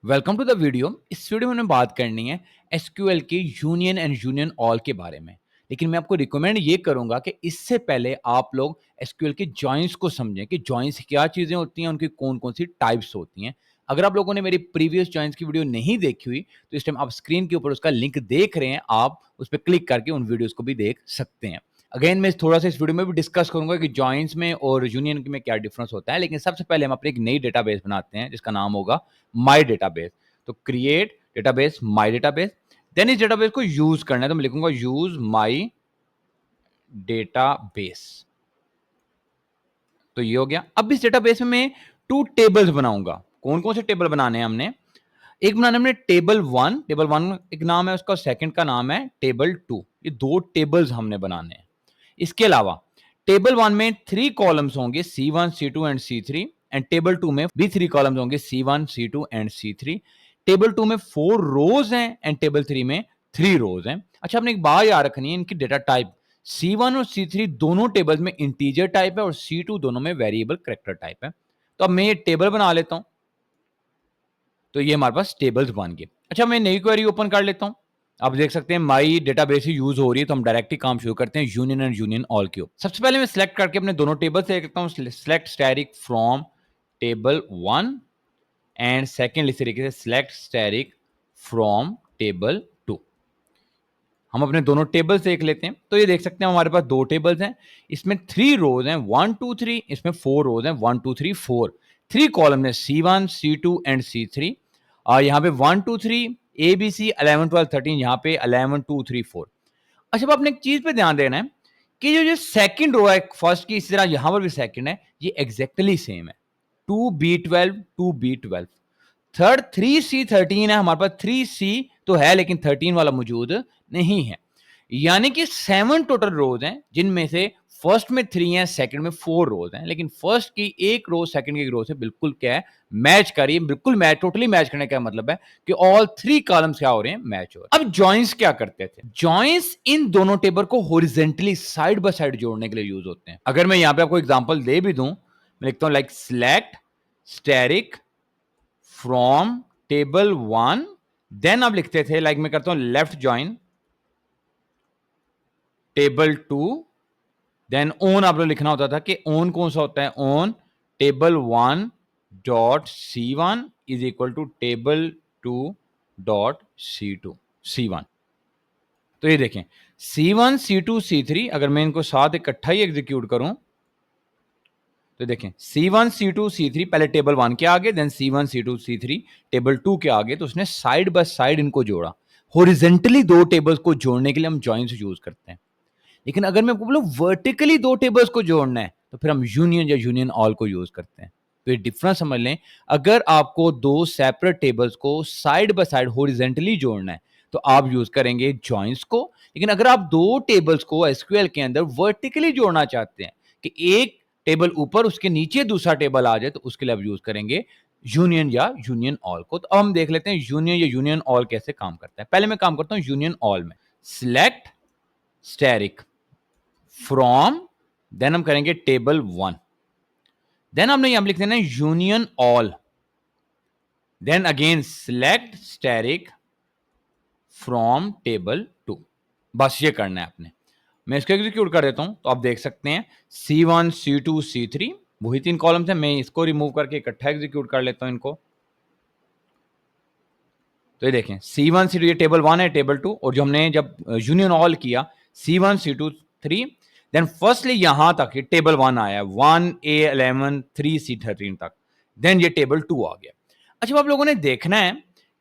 Welcome to the video. इस video में हमें बात करनी है एसक्यूएल के यूनियन एंड यूनियन ऑल के बारे में। लेकिन मैं आपको रिकमेंड ये करूंगा कि इससे पहले आप लोग एसक्यूएल के जॉइंस को समझें कि जॉइंस क्या चीज़ें होती हैं, उनकी कौन कौन सी टाइप्स होती हैं। अगर आप लोगों ने मेरी प्रीवियस जॉइंस की वीडियो नहीं देखी हुई तो इस टाइम आप स्क्रीन के ऊपर उसका लिंक देख रहे हैं, आप उस पर क्लिक करके उन वीडियोज़ को भी देख सकते हैं। अगेन मैं थोड़ा सा इस वीडियो में भी डिस्कस करूंगा कि जॉइंस में और यूनियन में क्या डिफरेंस होता है। लेकिन सबसे पहले हम अपनी एक नई डेटाबेस बनाते हैं जिसका नाम होगा माई डेटाबेस। तो क्रिएट डेटाबेस माई डेटाबेस, देन इस डेटाबेस को यूज करना है तो मैं लिखूंगा यूज माई डेटाबेस। तो ये हो गया। अब इस डेटाबेस में मैं 2 टेबल्स बनाऊंगा। कौन कौन से टेबल बनाने हैं हमने? एक बनाना हमने टेबल वन एक नाम है उसका, सेकंड का नाम है टेबल 2। ये 2 टेबल्स हमने बनाने हैं। इसके अलावा टेबल 1 में 3 कॉलम्स होंगे, C1 C2 and C3, and table 2 में भी 3 कॉलम्स होंगे, C1 C2 and C3। Table 2 में 4 रोज हैं एंड टेबल 3 में 3 रोज हैं। अच्छा, आपने एक बात याद रखनी है, इनकी डेटा टाइप C1 और C3 दोनों टेबल्स में इंटीजर टाइप है और C2 दोनों में वेरिएबल कैरेक्टर टाइप है। तो अब मैं ये टेबल बना लेता हूं। तो ये हमारे पास टेबल्स बन गए। अच्छा, मैं नई क्वेरी ओपन कर लेता हूं। आप देख सकते हैं माई डेटाबेस ही यूज हो रही है, तो हम डायरेक्ट ही काम शुरू करते हैं यूनियन एंड यूनियन ऑल के ऊपर। सबसे पहले मैं सिलेक्ट करके अपने दोनों टेबल से लिखता हूं, select static from table 1 and second इस तरीके से सिलेक्ट स्टैटिक फ्रॉम टेबल 2। हम अपने दोनों टेबल से देख लेते हैं। तो ये देख सकते हैं हमारे पास 2 टेबल्स हैं, इसमें 3 रोज हैं 1 2 3, इसमें 4 रोज हैं 1 2 3 4। 3 कॉलम है C1 C2 एंड C3। यहाँ पे 1 2 3 ABC 11 12 13, यहाँ पे 11 2 3 4। अच्छा, अब आपने एक चीज पे ध्यान देना है कि जो सेकंड रो है फर्स्ट की, इसी तरह यहां पर भी सेकंड है, ये एग्जैक्टली सेम है। 2B12 2B12। थर्ड 3C13 है, हमारे पास 3C तो है लेकिन 13 वाला मौजूद नहीं है। यानी कि 7 टोटल रोज हैं, जिनमें से फर्स्ट में 3 है, सेकंड में 4 रोज हैं। लेकिन फर्स्ट की एक रो सेकंड की एक रो से बिल्कुल क्या है, मैच कर रही है। बिल्कुल मैच, टोटली मैच करने का मतलब है कि ऑल 3 कॉलम्स क्या हो रहे हैं, मैच हो रहे हैं। अब जॉइंस क्या करते थे? जॉइंस इन दोनों टेबल को हॉरिजॉन्टली साइड बाय साइड जोड़ने के लिए यूज होते हैं। अगर मैं यहां पे आपको एग्जांपल दे भी दूं, मैं लिखता हूं like select static from table 1, then आप लिखते थे लाइक मैं करता हूं left join table 2, then on आप लोग लिखना होता था कि ओन कौन सा होता है, on table 1 dot C1 is equal to table 2 dot C1। तो ये देखें C1 C2 C3, अगर मैं इनको साथ इकट्ठा ही एग्जीक्यूट करूं तो देखें C1 C2 C3 पहले टेबल 1 के आगे, then C1 C2 C3 table 2 के आगे। तो उसने साइड बाय साइड इनको जोड़ा। हॉरिजॉन्टली 2 टेबल्स को जोड़ने के लिए हम जॉइंस यूज करते हैं। लेकिन अगर मैं आपको बोलूं वर्टिकली 2 टेबल्स को जोड़ना है तो फिर हम यूनियन या यूनियन ऑल को यूज करते हैं। तो ये डिफरेंस समझ लें। अगर आपको 2 सेपरेट टेबल्स को साइड बाय साइड हॉरिजॉन्टली जोड़ना है तो आप यूज करेंगे जॉइंस को। लेकिन अगर आप 2 टेबल्स को एसक्यूएल के अंदर वर्टिकली जोड़ना चाहते हैं कि एक टेबल ऊपर उसके नीचे दूसरा टेबल आ जाए, तो उसके लिए आप यूज करेंगे यूनियन या यूनियन ऑल को। तो अब हम देख लेते हैं यूनियन या यूनियन ऑल कैसे काम करता है। पहले मैं काम करता हूं यूनियन ऑल में। सिलेक्ट स्टैटिक फ्रॉम, देन हम करेंगे टेबल 1, देन हमने यहां लिख देना union all, then again select static from table 2। बस ये करना है आपने। मैं इसको एग्जीक्यूट कर देता हूं तो आप देख सकते हैं C1 C2 C3 वही 3 कॉलम्स हैं। मैं इसको रिमूव करके इकट्ठा एग्जीक्यूट कर लेता हूं इनको। तो ये देखें C1 C2 ये टेबल 1 है, टेबल 2, और जो हमने जब यूनियन ऑल किया C1 C2 3, देन फर्स्टली यहां तक ये टेबल 1 आया 1A11 3C13 तक, देन ये टेबल 2 आ गया। अच्छा, आप लोगों ने देखना है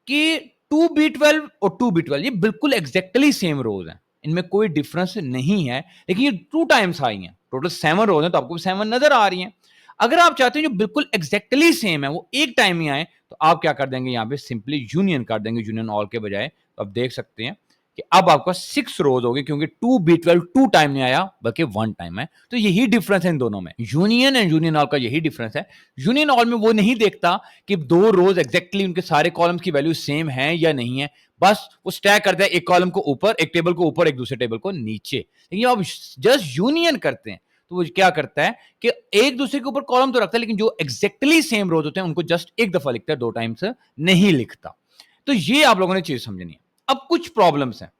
कि 2B12 और 2B12 ये बिल्कुल एग्जैक्टली सेम रोज हैं, इनमें कोई डिफरेंस नहीं है। लेकिन ये 2 टाइम्स आई हैं, टोटल 7 रोज हैं, तो आपको 7 नजर आ रही हैं। अगर आप चाहते हैं जो बिल्कुल एग्जैक्टली सेम है वो एक टाइम में आए, तो आप क्या कर देंगे, यहां पे सिंपली यूनियन कर देंगे यूनियन ऑल के बजाय। तो आप देख सकते हैं कि अब आपका 6 रोज हो गए, क्योंकि 2B12 2 टाइम नहीं आया बल्कि 1 टाइम है। तो यही डिफरेंस है इन दोनों में, यूनियन एंड यूनियन ऑल का यही डिफरेंस है। यूनियन ऑल में वो नहीं देखता कि 2 रोज एग्जैक्टली उनके सारे कॉलम्स की वैल्यू सेम है या नहीं है, बस वो स्टैक करता है एक कॉलम को ऊपर, एक टेबल को ऊपर, एक दूसरे टेबल को नीचे। लेकिन आप जस्ट यूनियन करते हैं तो वो क्या करता है कि एक दूसरे के ऊपर कॉलम तो रखता है, लेकिन जो एग्जैक्टली सेम रोज होते हैं उनको जस्ट एक दफा लिखता है, 2 टाइम्स नहीं लिखता। तो ये आप लोगों ने चीज समझनी है। अब कुछ प्रॉब्लम्स हैं।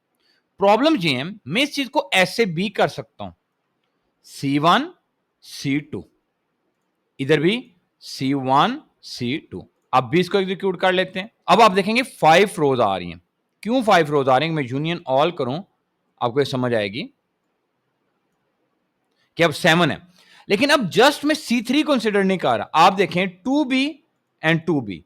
प्रॉब्लम ये है, मैं इस चीज को ऐसे भी कर सकता हूं, C1 C2, इधर भी C1 C2। अब भी इसको एग्जीक्यूट कर लेते हैं। अब आप देखेंगे 5 रोज आ रही हैं। क्यों 5 रोज आ रही हैं? मैं यूनियन ऑल करूं, आपको ये समझ आएगी कि अब 7 है, लेकिन अब जस्ट मैं C3 कंसिडर नहीं कर रहा। आप देखें 2B and 2B,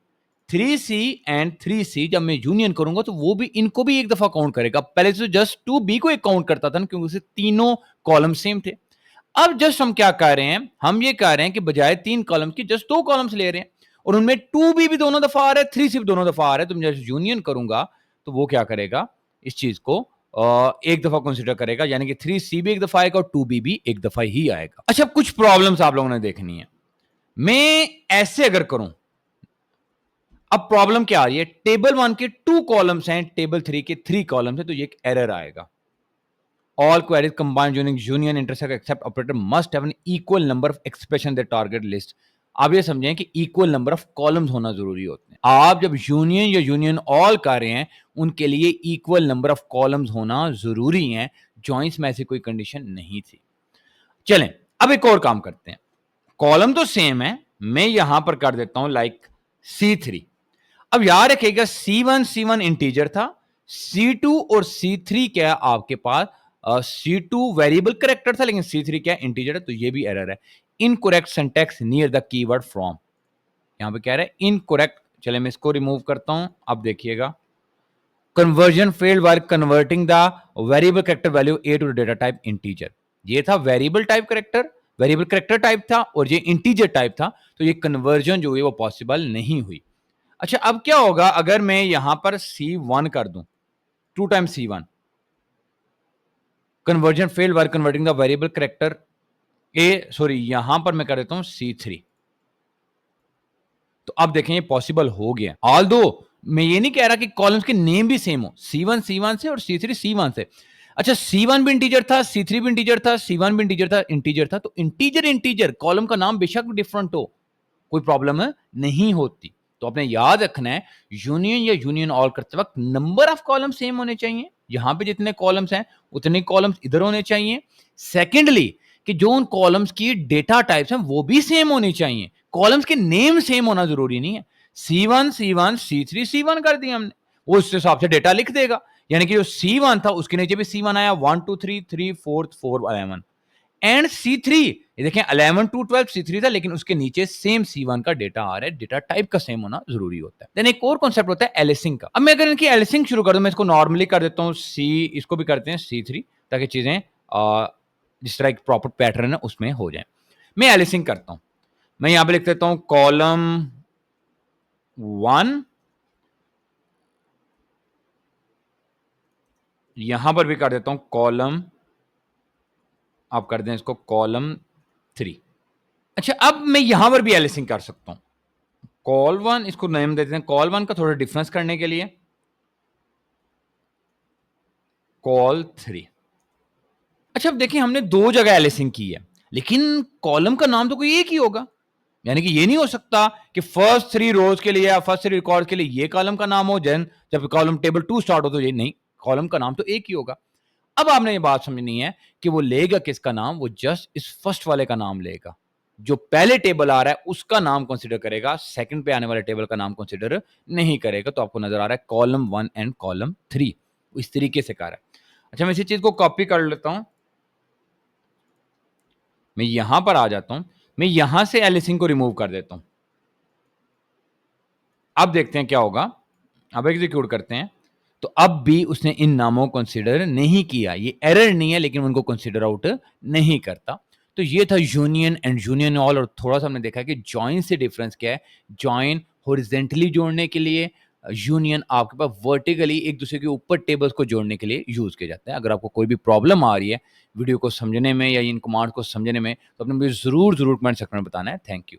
3C and 3C, जब मैं यूनियन करूंगा तो वो भी इनको भी एक दफा काउंट करेगा। पहले तो जस्ट 2B को एक काउंट करता था ना, क्योंकि उसे तीनों कॉलम सेम थे। अब जस्ट हम क्या कर रहे हैं, हम ये कह रहे हैं कि बजाय 3 कॉलम की जस्ट 2 कॉलम्स ले रहे हैं, और उनमें 2B भी दोनों दफा आ रहा है, 3C भी दोनों दफा आ रहा है। तो मैं जस्ट यूनियन करूंगा तो वो क्या करेगा, इस चीज को एक दफा कंसीडर करेगा, यानी कि 3C भी एक दफा आएगा और 2B भी एक दफा ही आएगा। अच्छा, कुछ प्रॉब्लम्स आप लोगों ने देखनी है। मैं ऐसे अगर करूं, अब प्रॉब्लम क्या आ रही है, टेबल 1 के 2 कॉलम्स हैं, टेबल 3 के 3 कॉलम्स हैं, तो ये एक एरर आएगा। All queries combined using union intersect except operator must have an equal number of expression their target list। आप ये समझें कि इक्वल नंबर ऑफ कॉलम्स होना जरूरी होते हैं। आप जब यूनियन या यूनियन ऑल कर रहे हैं, उनके लिए इक्वल नंबर ऑफ कॉलम्स होना जरूरी है। जॉइंट्स में ऐसी कोई कंडीशन नहीं थी। चलें, अब एक और काम करते हैं। कॉलम तो सेम है, मैं यहां पर कर देता हूं लाइक C3। अब याद रखिएगा C1 इंटीजर था, C2 और C3 क्या है आपके पास, C2 वेरिएबल करेक्टर था, लेकिन C3 क्या इंटीजर है, तो ये भी एरर है। Incorrect syntax near the keyword from, यहां पे कह रहा है इनकरेक्ट। चले मैं इसको रिमूव करता हूं। अब देखिएगा, conversion failed while converting the variable character value a to data type integer. ये था variable type character, variable character type था, और ये इंटीजर टाइप था, तो ये कन्वर्जन जो है वो पॉसिबल नहीं हुई। अच्छा, अब क्या होगा अगर मैं यहां पर C1 कर दूं, 2 times C1, conversion failed while converting the variable character यहां पर मैं कर देता हूं C3। तो अब देखें ये पॉसिबल हो गया। ऑल्दो मैं ये नहीं कह रहा कि कॉलम्स के नेम भी सेम हो, C1 C1 से और C3 C1 से। अच्छा, C1 भी इंटीजर था, C3 भी इंटीजर था, C1 भी इंटीजर था, तो इंटीजर कॉलम का नाम बेशक डिफरेंट हो, कोई प्रॉब्लम नहीं होती। तो आपने याद रखना है, यूनियन या यूनियन ऑल करते वक्त नंबर ऑफ कॉलम सेम होने चाहिए। यहां पे जितने कॉलम्स हैं उतने कॉलम्स इधर होने चाहिए। सेकेंडली, कि जो उन कॉलम्स की डेटा टाइप्स हैं वो भी सेम होनी चाहिए। कॉलम्स के नेम सेम होना जरूरी नहीं है। C1 C3 C1 कर दिया हमने, वो उस हिसाब से डेटा लिख देगा। यानी कि जो C1 था उसके नीचे भी C1 आया, 1 2 3 3 4 4 11 एंड C3, ये देखें 11 to 12 C3 था, लेकिन उसके नीचे सेम C1 का डेटा आ रहा है। डेटा टाइप का सेम होना जरूरी होता है। देन एक और कॉन्सेप्ट होता है एलिसिंग का। अब मैं अगर इनकी एलिसिंग शुरू कर दूं, मैं इसको नॉर्मली कर देता हूं इसको भी करते हैं C3, ताकि चीजें जिस तरह एक प्रॉपर पैटर्न है उसमें हो जाए। मैं एलिसिंग करता हूं, मैं यहां पे लिख देता हूं कॉलम 1, यहां पर भी कर देता हूं कॉलम, आप कर दें इसको कॉलम 3। अच्छा, अब मैं यहां पर भी एलिसिंग कर सकता हूं। कॉल 1, इसको नेम देते हैं कॉल 1 का, थोड़ा डिफरेंस करने के लिए कॉल 3। अच्छा, अब देखिए हमने 2 जगह एलिसिंग की है, लेकिन कॉलम का नाम तो कोई एक ही होगा। यानी कि ये नहीं हो सकता कि फर्स्ट 3 रोज के लिए या फर्स्ट 3 रिकॉर्ड के लिए ये कॉलम का नाम हो, देन जब कॉलम टेबल 2 स्टार्ट हो तो ये नहीं, कॉलम का नाम तो एक ही होगा। अब आपने ये बात समझनी है कि वो लेगा किसका नाम, वो जस्ट इस फर्स्ट वाले का नाम लेगा। जो पहले टेबल आ रहा है उसका नाम कंसीडर करेगा, सेकंड पे आने वाले टेबल का नाम कंसीडर नहीं करेगा। तो आपको नजर आ रहा है कॉलम 1 एंड कॉलम 3 इस तरीके से कर रहा है। अच्छा, मैं इसी चीज को कॉपी कर लेता हूं, मैं यहां पर आ जाता हूं, मैं यहां से एलिसिंग को रिमूव कर देता हूं। अब देखते हैं क्या होगा। अब एग्जीक्यूट करते हैं, तो अब भी उसने इन नामों को कंसीडर नहीं किया। ये एरर नहीं है, लेकिन उनको कंसीडर आउट नहीं करता। तो ये था यूनियन एंड यूनियन ऑल। और थोड़ा सा हमने देखा कि जॉइन से डिफरेंस क्या है। जॉइन हॉरिजॉन्टली जोड़ने के लिए, यूनियन आपके पास वर्टिकली एक दूसरे के ऊपर टेबल्स को जोड़ने के लिए यूज किया जाता है। अगर आपको कोई भी प्रॉब्लम आ रही है वीडियो को समझने में या इन कमांड को समझने में, तो अपने मुझे जरूर कमेंट सेक्शन में बताना है। Thank you.